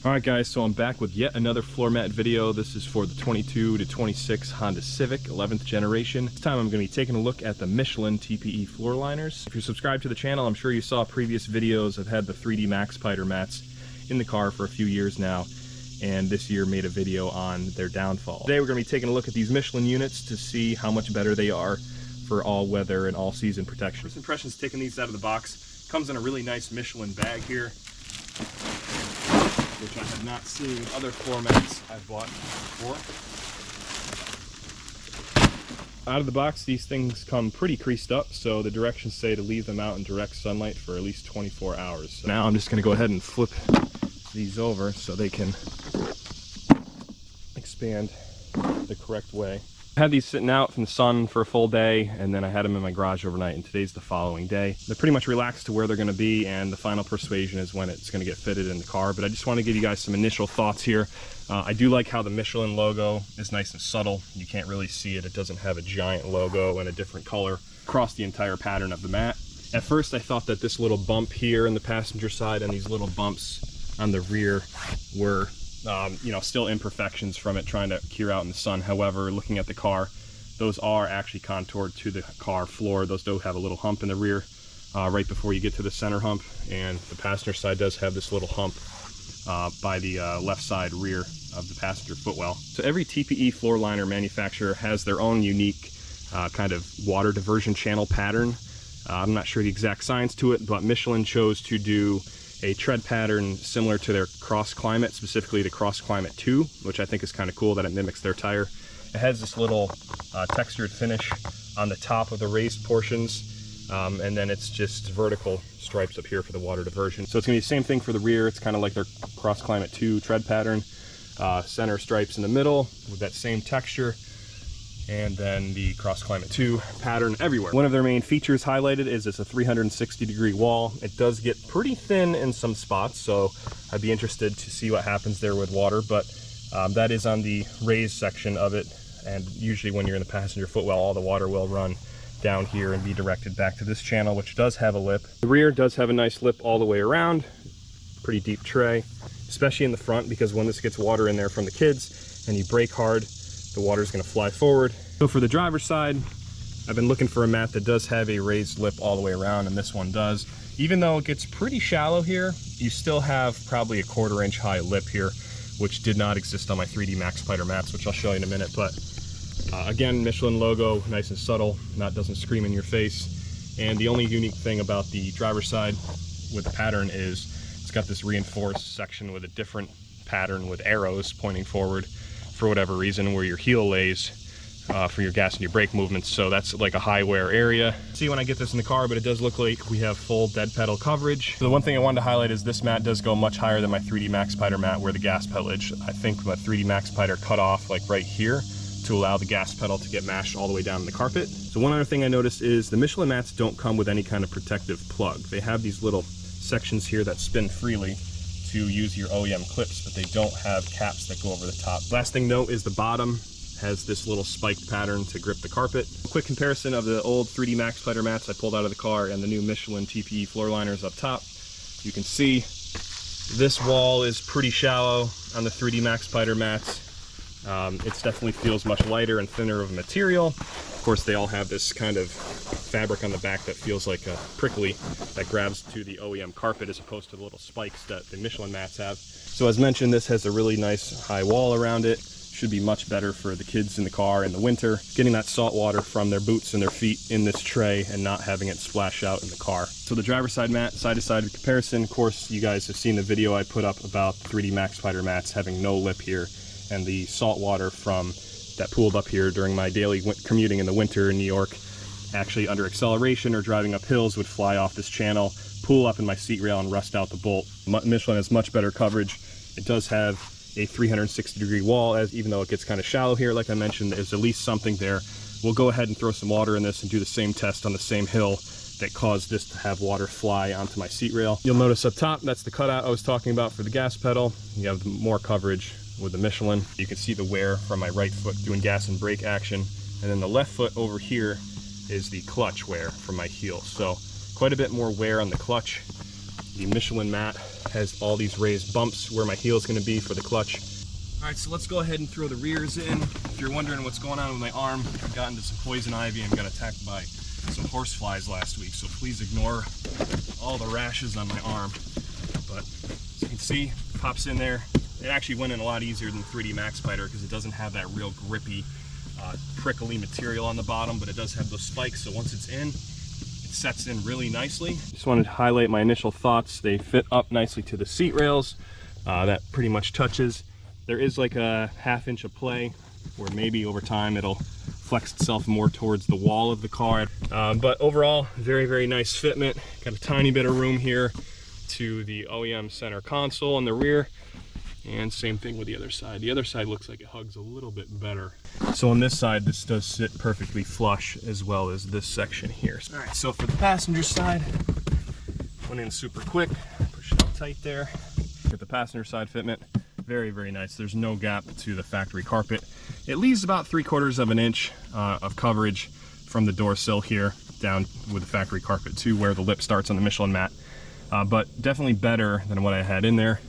Alright guys, so I'm back with yet another floor mat video. This is for the 22 to 26 Honda Civic, 11th generation. This time I'm going to be taking a look at the Michelin TPE floor liners. If you're subscribed to the channel, I'm sure you saw previous videos. I've had the 3D Max Spider mats in the car for a few years now, and this year made a video on their downfall. Today we're going to be taking a look at these Michelin units to see how much better they are for all weather and all season protection. First impressions taking these out of the box. Comes in a really nice Michelin bag here, which I have not seen other floor mats I've bought before. Out of the box, these things come pretty creased up, so the directions say to leave them out in direct sunlight for at least 24 hours. So now I'm just going to go ahead and flip these over so they can expand the correct way. I had these sitting out from the sun for a full day, and then I had them in my garage overnight, and today's the following day. They're pretty much relaxed to where they're going to be, and the final persuasion is when it's going to get fitted in the car. But I just want to give you guys some initial thoughts here. I do like how the Michelin logo is nice and subtle. You can't really see it. It doesn't have a giant logo and a different color across the entire pattern of the mat. At first I thought that this little bump here in the passenger side and these little bumps on the rear were you know, still imperfections from it trying to cure out in the sun. However, looking at the car, those are actually contoured to the car floor. Those do have a little hump in the rear right before you get to the center hump, and the passenger side does have this little hump by the left side rear of the passenger footwell. So every TPE floor liner manufacturer has their own unique kind of water diversion channel pattern. I'm not sure the exact science to it, but Michelin chose to do a tread pattern similar to their Cross Climate, specifically the Cross Climate 2, which I think is kind of cool that it mimics their tire. It has this little textured finish on the top of the raised portions, and then it's just vertical stripes up here for the water diversion. So it's going to be the same thing for the rear. It's kind of like their Cross Climate 2 tread pattern. Center stripes in the middle with that same texture, and then the Cross Climate 2 pattern everywhere. One of their main features highlighted is it's a 360-degree wall. It does get pretty thin in some spots, so I'd be interested to see what happens there with water, but that is on the raised section of it, and usually when you're in the passenger footwell, all the water will run down here and be directed back to this channel, which does have a lip. The rear does have a nice lip all the way around, pretty deep tray, especially in the front, because when this gets water in there from the kids and you brake hard, the water is going to fly forward. So for the driver's side, I've been looking for a mat that does have a raised lip all the way around, and this one does. Even though it gets pretty shallow here, you still have probably a 1/4 inch high lip here, which did not exist on my 3D Max Spider mats, which I'll show you in a minute. But again, Michelin logo, nice and subtle, doesn't scream in your face. And the only unique thing about the driver's side with the pattern is it's got this reinforced section with a different pattern with arrows pointing forward for whatever reason, where your heel lays for your gas and your brake movements. So that's like a high wear area. See when I get this in the car, but it does look like we have full dead pedal coverage. So the one thing I wanted to highlight is this mat does go much higher than my 3D Max Spider mat where the gas pedalage, I think my 3D Max Spider cut off like right here to allow the gas pedal to get mashed all the way down in the carpet. So one other thing I noticed is the Michelin mats don't come with any kind of protective plug. They have these little sections here that spin freely to use your OEM clips, but they don't have caps that go over the top. Last thing to note is the bottom has this little spiked pattern to grip the carpet. A quick comparison of the old 3D Max Spider mats I pulled out of the car and the new Michelin TPE floor liners up top. You can see this wall is pretty shallow on the 3D Max Spider mats. It definitely feels much lighter and thinner of a material. Of course, they all have this kind of fabric on the back that feels like a prickly, that grabs to the OEM carpet as opposed to the little spikes that the Michelin mats have. So as mentioned, this has a really nice high wall around it. Should be much better for the kids in the car in the winter, getting that salt water from their boots and their feet in this tray and not having it splash out in the car. So the driver's side mat, side-to-side comparison. Of course, you guys have seen the video I put up about 3D Max Spider mats having no lip here, and the salt water from that pooled up here during my daily commuting in the winter in New York, actually under acceleration or driving up hills, would fly off this channel, pool up in my seat rail, and rust out the bolt. Michelin has much better coverage. It does have a 360-degree wall, even though it gets kind of shallow here. Like I mentioned, there's at least something there. We'll go ahead and throw some water in this and do the same test on the same hill that caused this to have water fly onto my seat rail. You'll notice up top, that's the cutout I was talking about for the gas pedal. You have more coverage with the Michelin. You can see the wear from my right foot doing gas and brake action, and then the left foot over here is the clutch wear from my heel. So quite a bit more wear on the clutch. The Michelin mat has all these raised bumps where my heel is going to be for the clutch. All right, so let's go ahead and throw the rears in. If you're wondering what's going on with my arm, I've gotten into some poison ivy and got attacked by some horse flies last week, so please ignore all the rashes on my arm. But as you can see, pops in there. It actually went in a lot easier than 3D Max Spider because it doesn't have that real grippy, prickly material on the bottom, but it does have those spikes, so once it's in, it sets in really nicely. Just wanted to highlight my initial thoughts. They fit up nicely to the seat rails. That pretty much touches. There is like a 1/2 inch of play where maybe over time it'll flex itself more towards the wall of the car. But overall, very, very nice fitment. Got a tiny bit of room here to the OEM center console in the rear. And same thing with the other side. The other side looks like it hugs a little bit better. So on this side, this does sit perfectly flush as well as this section here. All right, so for the passenger side, went in super quick, push it up tight there. Get the passenger side fitment. Very, very nice. There's no gap to the factory carpet. It leaves about 3/4 of an inch of coverage from the door sill here down with the factory carpet to where the lip starts on the Michelin mat. But definitely better than what I had in there.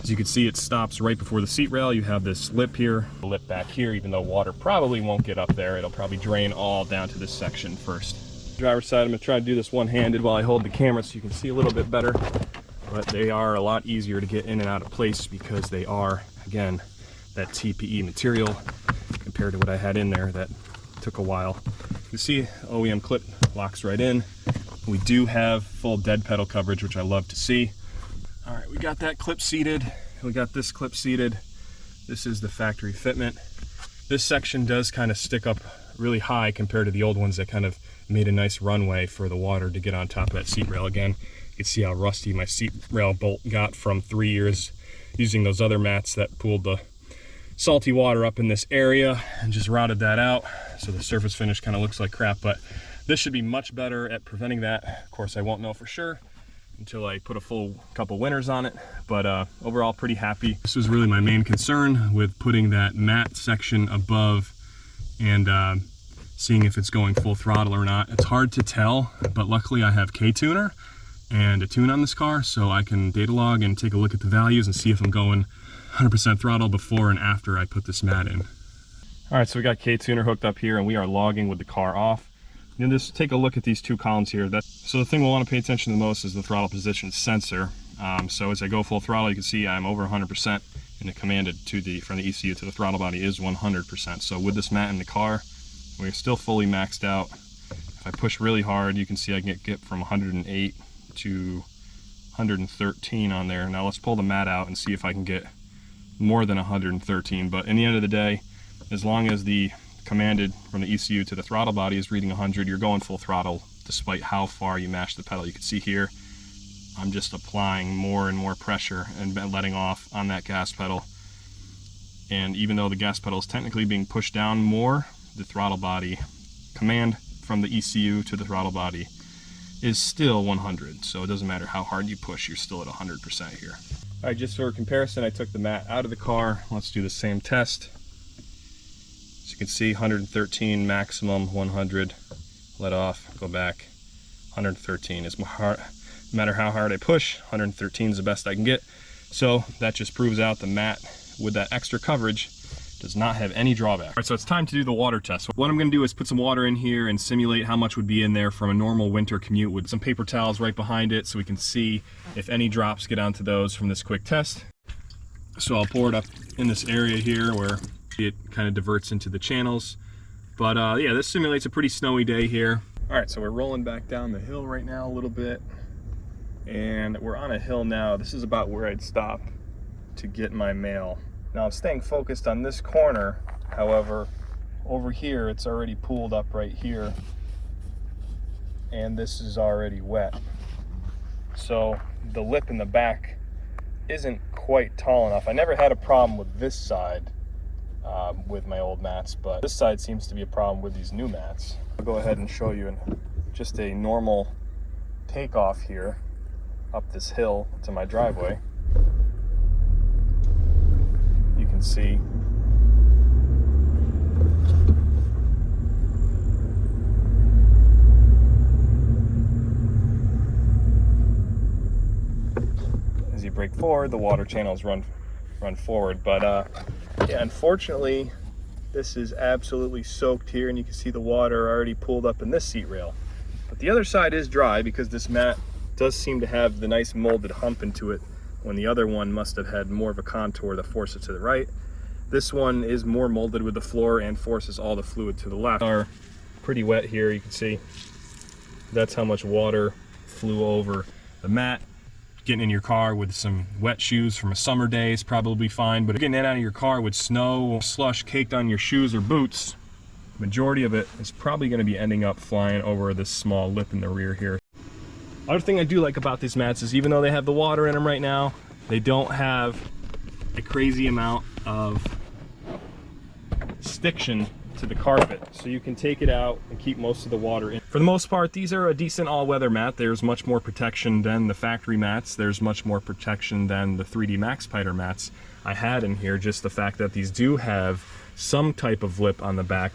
As you can see, it stops right before the seat rail. You have this lip here, the lip back here, even though water probably won't get up there. It'll probably drain all down to this section first. Driver's side, I'm gonna try to do this one-handed while I hold the camera so you can see a little bit better. But they are a lot easier to get in and out of place because they are, again, that TPE material compared to what I had in there that took a while. You can see OEM clip locks right in. We do have full dead pedal coverage, which I love to see. All right, we got that clip seated. We got this clip seated. This is the factory fitment. This section does kind of stick up really high compared to the old ones that kind of made a nice runway for the water to get on top of that seat rail. Again, you can see how rusty my seat rail bolt got from 3 years using those other mats that pulled the salty water up in this area and just rotted that out. So the surface finish kind of looks like crap, but this should be much better at preventing that. Of course, I won't know for sure until I put a full couple winters on it, but overall pretty happy. This was really my main concern with putting that mat section above and seeing if it's going full throttle or not. It's hard to tell, but luckily I have K-Tuner and a tune on this car, so I can data log and take a look at the values and see if I'm going 100% throttle before and after I put this mat in. All right, so we got K-Tuner hooked up here and we are logging with the car off. And just take a look at these two columns here. So the thing we'll want to pay attention to the most is the throttle position sensor. So as I go full throttle, you can see I'm over 100%, and it commanded to from the ECU to the throttle body is 100%. So with this mat in the car, we're still fully maxed out. If I push really hard, you can see I can get from 108 to 113 on there. Now let's pull the mat out and see if I can get more than 113. But in the end of the day, as long as the commanded from the ECU to the throttle body is reading 100, you're going full throttle despite how far you mash the pedal. You can see here, I'm just applying more and more pressure and letting off on that gas pedal. And even though the gas pedal is technically being pushed down more, the throttle body command from the ECU to the throttle body is still 100. So it doesn't matter how hard you push, you're still at 100% here. All right, just for comparison, I took the mat out of the car. Let's do the same test. As you can see, 113 maximum, 100, let off, go back, 113 is hard. No matter how hard I push, 113 is the best I can get. So that just proves out the mat with that extra coverage does not have any drawback. All right, so it's time to do the water test. What I'm gonna do is put some water in here and simulate how much would be in there from a normal winter commute with some paper towels right behind it so we can see if any drops get onto those from this quick test. So I'll pour it up in this area here where it kind of diverts into the channels. But yeah, this simulates a pretty snowy day here. All right, so we're rolling back down the hill right now a little bit. And we're on a hill now. This is about where I'd stop to get my mail. Now I'm staying focused on this corner. However, over here, it's already pooled up right here. And this is already wet. So the lip in the back isn't quite tall enough. I never had a problem with this side with my old mats, but this side seems to be a problem with these new mats. I'll go ahead and show you in just a normal takeoff here up this hill to my driveway. You can see as you brake forward, the water channels run forward. But yeah, unfortunately, this is absolutely soaked here, and you can see the water already pooled up in this seat rail. But the other side is dry because this mat does seem to have the nice molded hump into it, when the other one must have had more of a contour that forced it to the right. This one is more molded with the floor and forces all the fluid to the left. Are pretty wet here, you can see. That's how much water flew over the mat. Getting in your car with some wet shoes from a summer day is probably fine, but getting in and out of your car with snow, slush caked on your shoes or boots, majority of it is probably going to be ending up flying over this small lip in the rear here. Other thing I do like about these mats is even though they have the water in them right now, they don't have a crazy amount of stiction to the carpet, so you can take it out and keep most of the water in. For the most part, these are a decent all-weather mat. There's much more protection than the factory mats. There's much more protection than the 3D MaxPiter mats I had in here, just the fact that these do have some type of lip on the back.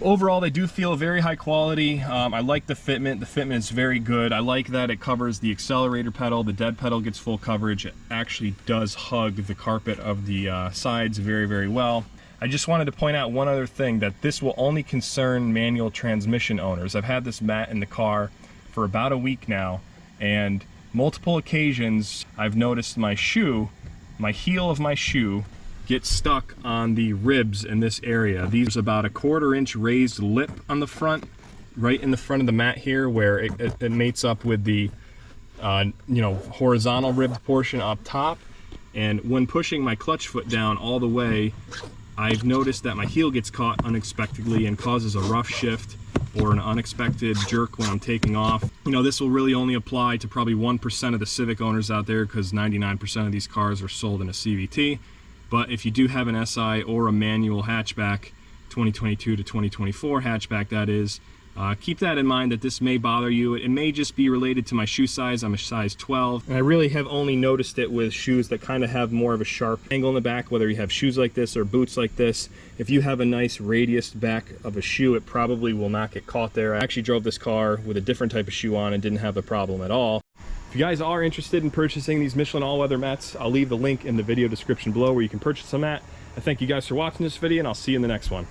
Overall, they do feel very high quality. I like the fitment. The fitment is very good. I like that it covers the accelerator pedal. The dead pedal gets full coverage. It actually does hug the carpet of the sides very, very well. I just wanted to point out one other thing, that this will only concern manual transmission owners. I've had this mat in the car for about a week now, and multiple occasions I've noticed my heel of my shoe gets stuck on the ribs in this area. There's about a 1/4 inch raised lip on the front, right in the front of the mat here, where it mates up with the horizontal ribbed portion up top. And when pushing my clutch foot down all the way, I've noticed that my heel gets caught unexpectedly and causes a rough shift or an unexpected jerk when I'm taking off. This will really only apply to probably 1% of the Civic owners out there, because 99% of these cars are sold in a CVT. But if you do have an SI or a manual hatchback, 2022 to 2024 hatchback that is, keep that in mind, that this may bother you. It may just be related to my shoe size. I'm a size 12, and I really have only noticed it with shoes that kind of have more of a sharp angle in the back, whether you have shoes like this or boots like this. If you have a nice radius back of a shoe, it probably will not get caught there. I actually drove this car with a different type of shoe on and didn't have the problem at all. If you guys are interested in purchasing these Michelin all-weather mats, I'll leave the link in the video description below where you can purchase a mat. I thank you guys for watching this video, and I'll see you in the next one.